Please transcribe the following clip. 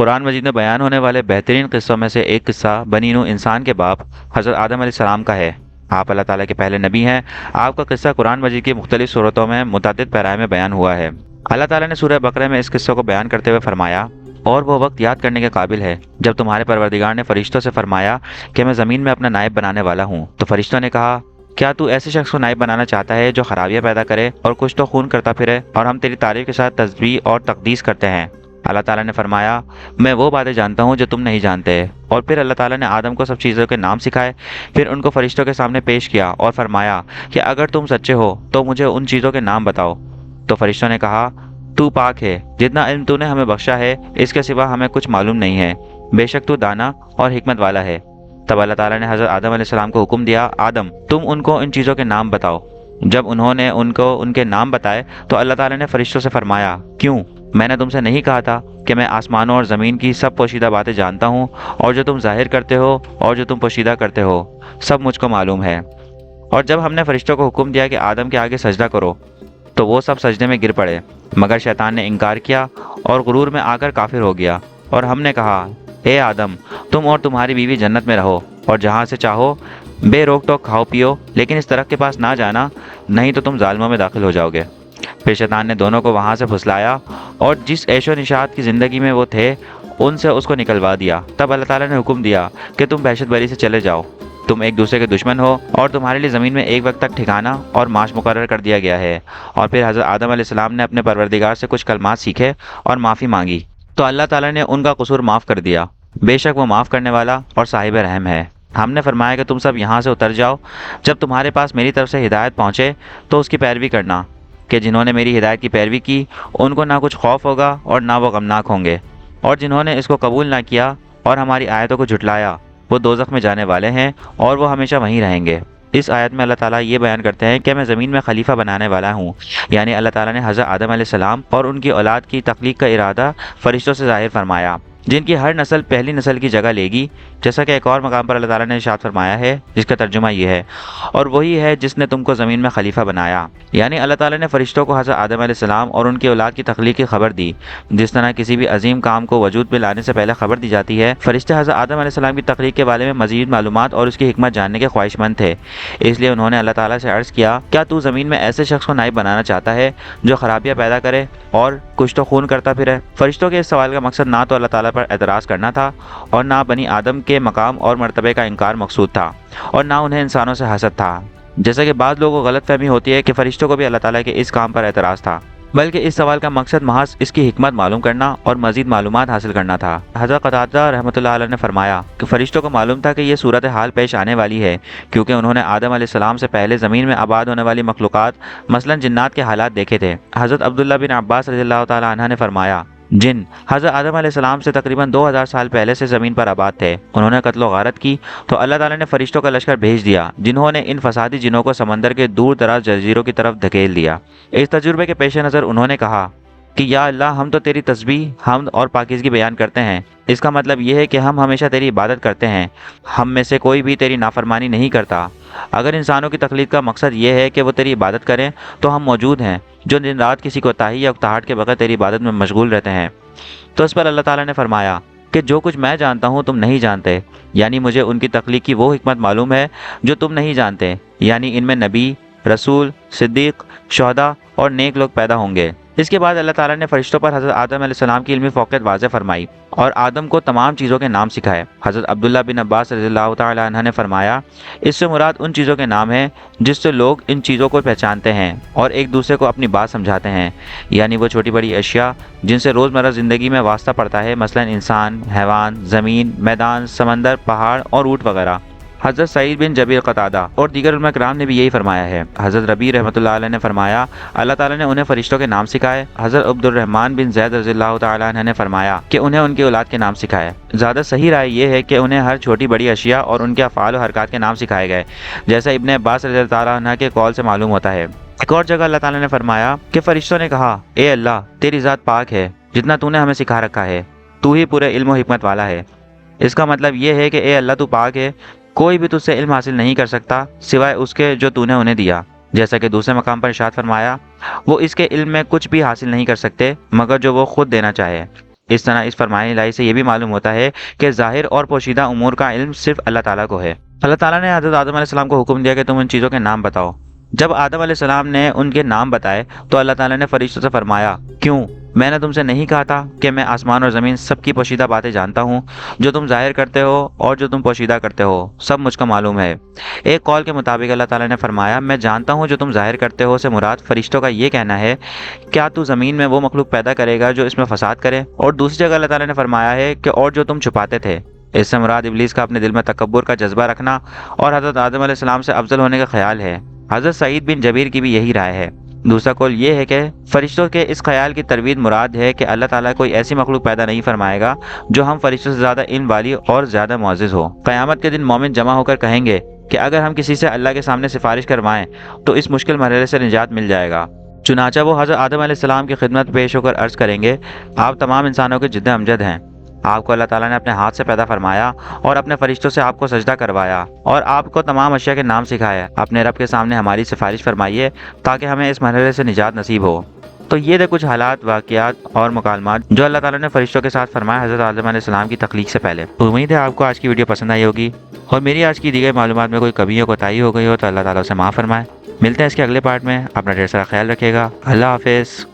قرآن مجید میں بیان ہونے والے بہترین قصوں میں سے ایک قصہ بنی نوح انسان کے باپ حضرت آدم علیہ السلام کا ہے۔ آپ اللہ تعالیٰ کے پہلے نبی ہیں۔ آپ کا قصہ قرآن مجید کی مختلف صورتوں میں متعدد پیرائے میں بیان ہوا ہے۔ اللہ تعالیٰ نے سورہ بقرہ میں اس قصے کو بیان کرتے ہوئے فرمایا، اور وہ وقت یاد کرنے کے قابل ہے جب تمہارے پروردگار نے فرشتوں سے فرمایا کہ میں زمین میں اپنا نائب بنانے والا ہوں، تو فرشتوں نے کہا، کیا تو ایسے شخص کو نائب بنانا چاہتا ہے جو خرابیاں پیدا کرے اور کچھ تو خون کرتا پھرے، اور ہم تیری تعریف کے ساتھ تسبیح اور تقدیس کرتے ہیں۔ اللہ تعالیٰ نے فرمایا، میں وہ باتیں جانتا ہوں جو تم نہیں جانتے۔ اور پھر اللہ تعالیٰ نے آدم کو سب چیزوں کے نام سکھائے، پھر ان کو فرشتوں کے سامنے پیش کیا اور فرمایا کہ اگر تم سچے ہو تو مجھے ان چیزوں کے نام بتاؤ۔ تو فرشتوں نے کہا، تو پاک ہے، جتنا علم تو نے ہمیں بخشا ہے اس کے سوا ہمیں کچھ معلوم نہیں ہے، بے شک تو دانا اور حکمت والا ہے۔ تب اللہ تعالیٰ نے حضرت آدم علیہ السلام کو حکم دیا، آدم تم ان کو ان چیزوں کے نام بتاؤ۔ جب انہوں نے ان کو ان کے نام بتائے تو اللہ تعالیٰ نے فرشتوں سے فرمایا، کیوں؟ میں نے تم سے نہیں کہا تھا کہ میں آسمانوں اور زمین کی سب پوشیدہ باتیں جانتا ہوں، اور جو تم ظاہر کرتے ہو اور جو تم پوشیدہ کرتے ہو سب مجھ کو معلوم ہے۔ اور جب ہم نے فرشتوں کو حکم دیا کہ آدم کے آگے سجدہ کرو تو وہ سب سجدے میں گر پڑے، مگر شیطان نے انکار کیا اور غرور میں آ کر کافر ہو گیا۔ اور ہم نے کہا، اے آدم تم اور تمہاری بیوی جنت میں رہو اور جہاں سے چاہو بے روک ٹوک کھاؤ پیو، لیکن اس درخت کے پاس نہ جانا، نہیں تو تم ظالموں میں داخل ہو جاؤ گے۔ پھر شیطان نے دونوں کو وہاں سے پھسلایا اور جس عیش و نشاط کی زندگی میں وہ تھے ان سے اس کو نکلوا دیا۔ تب اللہ تعالیٰ نے حکم دیا کہ تم بحشت بری سے چلے جاؤ، تم ایک دوسرے کے دشمن ہو اور تمہارے لیے زمین میں ایک وقت تک ٹھکانہ اور معاش مقرر کر دیا گیا ہے۔ اور پھر حضرت آدم علیہ السلام نے اپنے پروردگار سے کچھ کلمات سیکھے اور معافی مانگی، تو اللہ تعالیٰ نے ان کا قصور معاف کر دیا، بے شک وہ معاف کرنے والا اور صاحب رحم ہے۔ ہم نے فرمایا کہ تم سب یہاں سے اتر جاؤ، جب تمہارے پاس میری طرف سے ہدایت پہنچے تو اس کی پیروی کرنا، کہ جنہوں نے میری ہدایت کی پیروی کی ان کو نہ کچھ خوف ہوگا اور نہ وہ غمناک ہوں گے، اور جنہوں نے اس کو قبول نہ کیا اور ہماری آیتوں کو جھٹلایا وہ دوزخ میں جانے والے ہیں اور وہ ہمیشہ وہیں رہیں گے۔ اس آیت میں اللہ تعالیٰ یہ بیان کرتے ہیں کہ میں زمین میں خلیفہ بنانے والا ہوں، یعنی اللہ تعالیٰ نے حضرت آدم علیہ السلام اور ان کی اولاد کی تخلیق کا ارادہ فرشتوں سے ظاہر فرمایا، جن کی ہر نسل پہلی نسل کی جگہ لے گی، جیسا کہ ایک اور مقام پر اللہ تعالیٰ نے ارشاد فرمایا ہے جس کا ترجمہ یہ ہے، اور وہی ہے جس نے تم کو زمین میں خلیفہ بنایا۔ یعنی اللہ تعالیٰ نے فرشتوں کو حضرت آدم علیہ السلام اور ان کی اولاد کی تخلیق کی خبر دی، جس طرح کسی بھی عظیم کام کو وجود میں لانے سے پہلے خبر دی جاتی ہے۔ فرشتے حضرت آدم علیہ السلام کی تخلیق کے بارے میں مزید معلومات اور اس کی حکمت جاننے کے خواہش مند تھے، اس لیے انہوں نے اللہ تعالیٰ سے عرض کیا، کیا تو زمین میں ایسے شخص کو نائب بنانا چاہتا ہے جو خرابیاں پیدا کرے اور کچھ تو خون کرتا پھرے؟ فرشتوں کے اس سوال کا مقصد نہ تو اللہ تعالیٰ پر اعتراض کرنا تھا اور نہ بنی آدم کے مقام اور مرتبے کا انکار مقصود تھا، اور نہ انہیں انسانوں سے حسد تھا، جیسا کہ بعض لوگوں کو غلط فہمی ہوتی ہے کہ فرشتوں کو بھی اللہ تعالیٰ کے اس کام پر اعتراض تھا، بلکہ اس سوال کا مقصد محض اس کی حکمت معلوم کرنا اور مزید معلومات حاصل کرنا تھا۔ حضرت قتادہ رحمۃ اللہ علیہ نے فرمایا کہ فرشتوں کو معلوم تھا کہ یہ صورتحال پیش آنے والی ہے، کیونکہ انہوں نے آدم علیہ السلام سے پہلے زمین میں آباد ہونے والی مخلوقات مثلا جنات کے حالات دیکھے تھے۔ حضرت عبداللہ بن عباس رضی اللہ تعالی عنہ نے فرمایا، جن حضرت آدم علیہ السلام سے تقریباً 2000 سال پہلے سے زمین پر آباد تھے، انہوں نے قتل و غارت کی تو اللہ تعالیٰ نے فرشتوں کا لشکر بھیج دیا جنہوں نے ان فسادی جنوں کو سمندر کے دور دراز جزیروں کی طرف دھکیل دیا۔ اس تجربے کے پیش نظر انہوں نے کہا کہ یا اللہ، ہم تو تیری تسبیح، حمد اور پاکیزگی بیان کرتے ہیں، اس کا مطلب یہ ہے کہ ہم ہمیشہ تیری عبادت کرتے ہیں، ہم میں سے کوئی بھی تیری نافرمانی نہیں کرتا۔ اگر انسانوں کی تخلیق کا مقصد یہ ہے کہ وہ تیری عبادت کریں تو ہم موجود ہیں جو دن رات کسی کوتاہی یا اکتاہٹ کے بغیر تیری عبادت میں مشغول رہتے ہیں۔ تو اس پر اللہ تعالیٰ نے فرمایا کہ جو کچھ میں جانتا ہوں تم نہیں جانتے، یعنی مجھے ان کی تخلیق کی وہ حکمت معلوم ہے جو تم نہیں جانتے، یعنی ان میں نبی، رسول، صدیق، شہداء اور نیک لوگ پیدا ہوں گے۔ اس کے بعد اللہ تعالیٰ نے فرشتوں پر حضرت آدم علیہ السلام کی علمی فوقیت واضح فرمائی اور آدم کو تمام چیزوں کے نام سکھائے۔ حضرت عبداللہ بن عباس رضی اللہ تعالی عنہ نے فرمایا، اس سے مراد ان چیزوں کے نام ہیں جس سے لوگ ان چیزوں کو پہچانتے ہیں اور ایک دوسرے کو اپنی بات سمجھاتے ہیں، یعنی وہ چھوٹی بڑی اشیاء جن سے روزمرہ زندگی میں واسطہ پڑتا ہے، مثلا انسان، حیوان، زمین، میدان، سمندر، پہاڑ اور اونٹ وغیرہ۔ حضرت سعید بن جبیر قتادہ اور دیگر علماء کرام نے بھی یہی فرمایا ہے۔ حضرت ربیع رحمۃ اللہ علیہ نے فرمایا، اللہ تعالیٰ نے انہیں فرشتوں کے نام سکھائے۔ حضرت عبد الرحمن بن زید رضی اللہ تعالیٰ عنہ نے فرمایا کہ انہیں ان کی اولاد کے نام سکھائے۔ زیادہ صحیح رائے یہ ہے کہ انہیں ہر چھوٹی بڑی اشیاء اور ان کے افعال و حرکات کے نام سکھائے گئے، جیسا ابن عباس رضی اللہ تعالیٰ عنہ کے قول سے معلوم ہوتا ہے۔ ایک اور جگہ اللہ تعالیٰ نے فرمایا کہ فرشتوں نے کہا، اے اللہ، تیری ذات پاک ہے، جتنا تو نے ہمیں سکھا رکھا ہے، تو ہی پورے علم و حکمت والا ہے۔ اس کا مطلب یہ ہے کہ اے اللہ، تو پاک ہے، کوئی بھی تجھ سے علم حاصل نہیں کر سکتا سوائے اس کے جو تو نے انہیں دیا، جیسا کہ دوسرے مقام پر ارشاد فرمایا، وہ اس کے علم میں کچھ بھی حاصل نہیں کر سکتے مگر جو وہ خود دینا چاہے۔ اس طرح اس فرمان الہی سے یہ بھی معلوم ہوتا ہے کہ ظاہر اور پوشیدہ امور کا علم صرف اللہ تعالیٰ کو ہے۔ اللہ تعالیٰ نے حضرت آدم علیہ السلام کو حکم دیا کہ تم ان چیزوں کے نام بتاؤ۔ جب آدم علیہ السلام نے ان کے نام بتائے تو اللہ تعالیٰ نے فرشتوں سے فرمایا، کیوں؟ میں نے تم سے نہیں کہا تھا کہ میں آسمان اور زمین سب کی پوشیدہ باتیں جانتا ہوں؟ جو تم ظاہر کرتے ہو اور جو تم پوشیدہ کرتے ہو سب مجھ کو معلوم ہے۔ ایک قول کے مطابق اللہ تعالیٰ نے فرمایا، میں جانتا ہوں جو تم ظاہر کرتے ہو سے مراد فرشتوں کا یہ کہنا ہے، کیا تو زمین میں وہ مخلوق پیدا کرے گا جو اس میں فساد کرے؟ اور دوسری جگہ اللہ تعالیٰ نے فرمایا ہے کہ اور جو تم چھپاتے تھے۔ اس سے مراد ابلیس کا اپنے دل میں تکبر کا جذبہ رکھنا اور حضرت آدم علیہ السلام سے افضل ہونے کا خیال ہے۔ حضرت سعید بن جبیر کی بھی یہی رائے ہے۔ دوسرا قول یہ ہے کہ فرشتوں کے اس خیال کی ترویج مراد ہے کہ اللہ تعالیٰ کوئی ایسی مخلوق پیدا نہیں فرمائے گا جو ہم فرشتوں سے زیادہ علم والی اور زیادہ معزز ہو۔ قیامت کے دن مومن جمع ہو کر کہیں گے کہ اگر ہم کسی سے اللہ کے سامنے سفارش کروائیں تو اس مشکل مرحلے سے نجات مل جائے گا۔ چنانچہ وہ حضرت آدم علیہ السلام کی خدمت پیش ہو کر عرض کریں گے، آپ تمام انسانوں کے جد امجد ہیں۔ آپ کو اللہ تعالیٰ نے اپنے ہاتھ سے پیدا فرمایا اور اپنے فرشتوں سے آپ کو سجدہ کروایا اور آپ کو تمام اشیاء کے نام سکھائے۔ اپنے رب کے سامنے ہماری سفارش فرمائیے تاکہ ہمیں اس مرحلے سے نجات نصیب ہو۔ تو یہ تھے کچھ حالات، واقعات اور مکالمات جو اللہ تعالیٰ نے فرشتوں کے ساتھ فرمایا حضرت آدم علیہ السلام کی تخلیق سے پہلے۔ امید ہے آپ کو آج کی ویڈیو پسند آئی ہوگی اور میری آج کی دی گئی معلومات میں کوئی کمی یا کوتاہی ہو گئی ہو تو اللہ تعالیٰ سے معاف فرمائے۔ ملتے ہیں اس کے اگلے پارٹ میں۔ اپنا ڈھیر سارا خیال رکھیے گا۔ اللہ حافظ۔